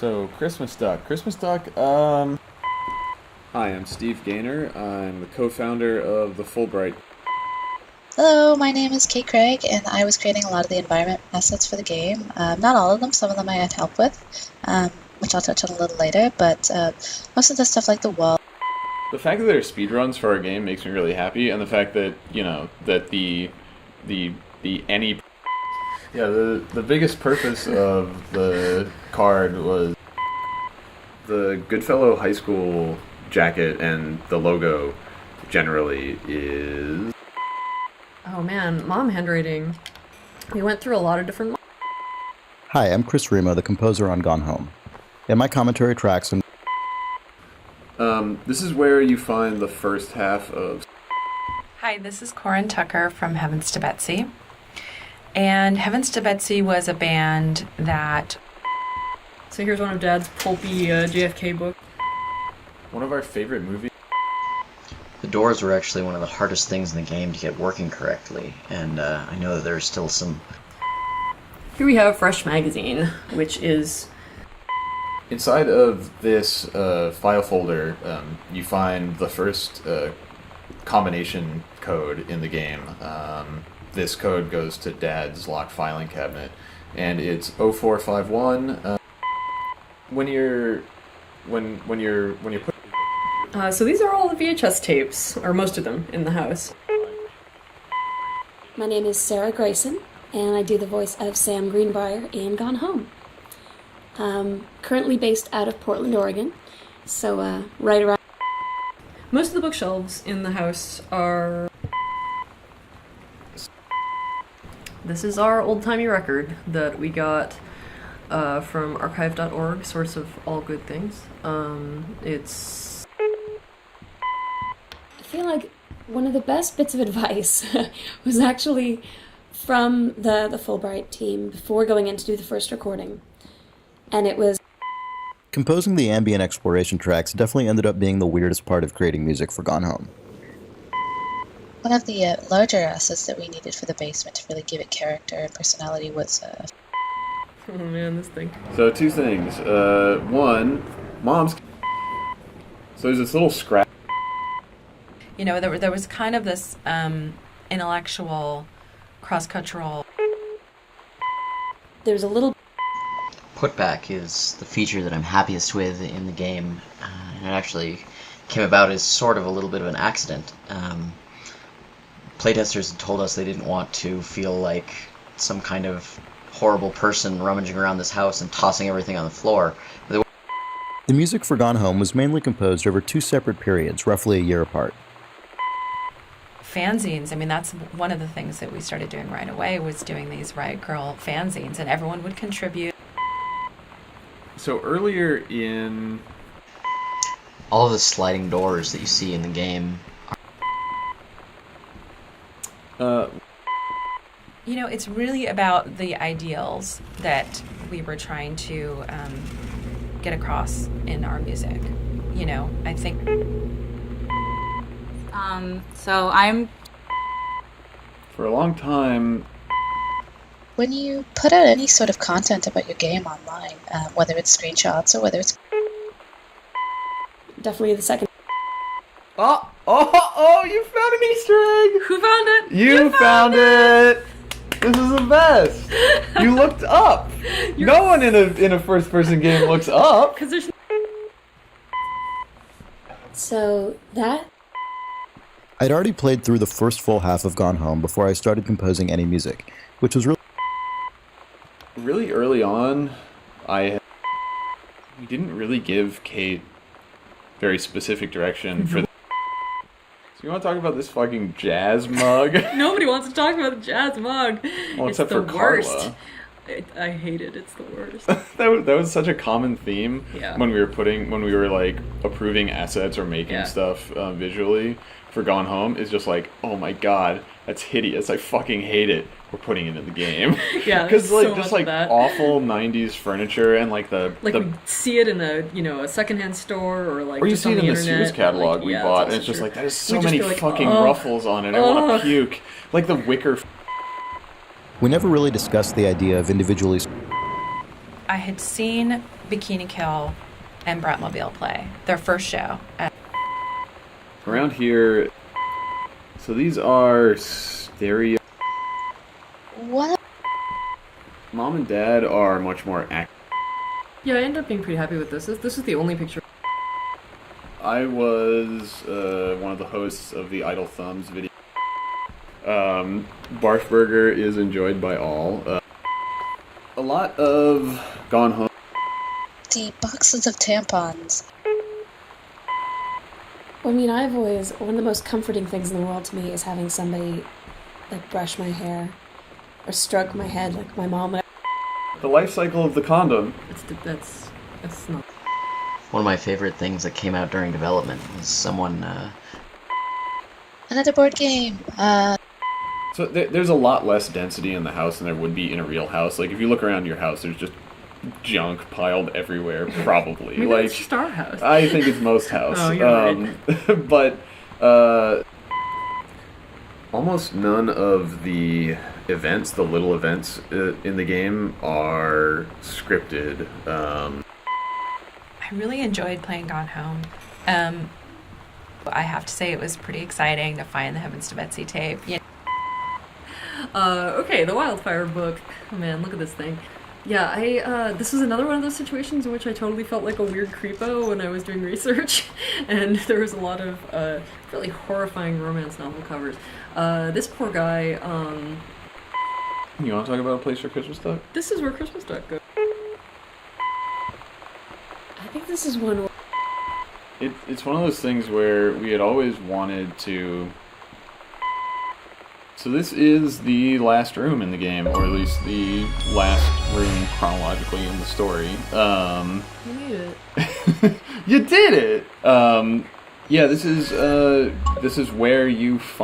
So, Christmas Duck. Christmas Duck, Hi, I'm Steve Gaynor. I'm the co-founder of the Fulbright. Hello, my name is Kate Craig, and I was creating a lot of the environment assets for the game. Not all of them, some of them I had help with, which I'll touch on a little later, but most of the stuff like the wall. The fact that there are speedruns for our game makes me really happy, and the fact that, that the any... Yeah, the biggest purpose of the card was the Goodfellow High School jacket, and the logo generally is... Oh man, mom handwriting. We went through a lot of different... Hi, I'm Chris Remo, the composer on Gone Home. In my commentary tracks and... This is where you find the first half of... Hi, this is Corin Tucker from Heavens to Betsy. And Heavens to Betsy was a band that... So here's one of Dad's pulpy JFK books. One of our favorite movies. The doors were actually one of the hardest things in the game to get working correctly, and I know that there's still some... Here we have Fresh Magazine, which is... Inside of this file folder, you find the first combination code in the game. This code goes to Dad's locked filing cabinet, and it's 0451. When you're put... so these are all the VHS tapes, or most of them, in the house. My name is Sarah Grayson, and I do the voice of Sam Greenbrier in Gone Home. Currently based out of Portland, Oregon, so right around... Most of the bookshelves in the house are... This is our old-timey record that we got from archive.org, source of all good things. It's... I feel like one of the best bits of advice was actually from the Fulbright team before going in to do the first recording. And it was... Composing the ambient exploration tracks definitely ended up being the weirdest part of creating music for Gone Home. One of the larger assets that we needed for the basement to really give it character and personality was... Oh man, this thing. So two things. One, Mom's... So there's this little scrap... You know, there was kind of this intellectual, cross-cultural... There was a little... Putback is the feature that I'm happiest with in the game, and it actually came about as sort of a little bit of an accident. Playtesters had told us they didn't want to feel like some kind of horrible person rummaging around this house and tossing everything on the floor. The music for Gone Home was mainly composed over two separate periods, roughly a year apart. Fanzines, I mean, that's one of the things that we started doing right away, was doing these Riot Girl fanzines, and everyone would contribute. So earlier in... All of the sliding doors that you see in the game You know, it's really about the ideals that we were trying to get across in our music. You know, I think... So I'm... For a long time... When you put out any sort of content about your game online, whether it's screenshots or whether it's... Definitely the second... Oh, you found an Easter egg! Who found it? You found it! This is the best! You looked up! No one in a first-person game looks up! Because there's... So that... I'd already played through the first full half of Gone Home before I started composing any music, which was really early on, we didn't really give Kate very specific direction for... So you want to talk about this fucking jazz mug? Nobody wants to talk about the jazz mug. Well, it's except the for worst. Carla. I hate it. It's the worst. that was such a common theme Yeah. when we were like approving assets or making stuff visually for Gone Home. Is just like, oh my god, that's hideous. I fucking hate it. We're putting it in the game. Yeah, because like so just much like of that. awful '90s furniture and like we see it in a secondhand store or like or you just see on it the in the internet. Sears catalog like, we yeah, bought, it's and it's just true. like there's so We just many feel like, fucking oh, ruffles on it. I want to puke. Like the wicker. We never really discussed the idea of individually... I had seen Bikini Kill and Bratmobile play. Their first show. Around here, so these are stereo. What? Mom and Dad are much more active. Yeah, I ended up being pretty happy with this. This is the only picture. I was one of the hosts of the Idle Thumbs video. Barf Burger is enjoyed by all. A lot of Gone Home. The boxes of tampons. I mean, I've always, one of the most comforting things in the world to me is having somebody, like, brush my hair or stroke my head like my mom would. The life cycle of the condom. That's not. One of my favorite things that came out during development was someone. Another board game. So there's a lot less density in the house than there would be in a real house. Like, if you look around your house, there's just junk piled everywhere, probably. I mean, like, it's just our house. I think it's most house. Oh, you're right. But almost none of the events, the little events in the game, are scripted. I really enjoyed playing Gone Home. I have to say it was pretty exciting to find the Heavens to Betsy tape. Yeah. Okay, the Wildfire book. Oh man, look at this thing. Yeah, this was another one of those situations in which I totally felt like a weird creepo when I was doing research, and there was a lot of really horrifying romance novel covers. This poor guy, You want to talk about A Place for Christmas Duck? this is where Christmas Duck goes. I think this is one where It's one of those things where we had always wanted to... So this is the last room in the game, or at least the last room chronologically in the story. You need it. You did it! Yeah, this is where you find...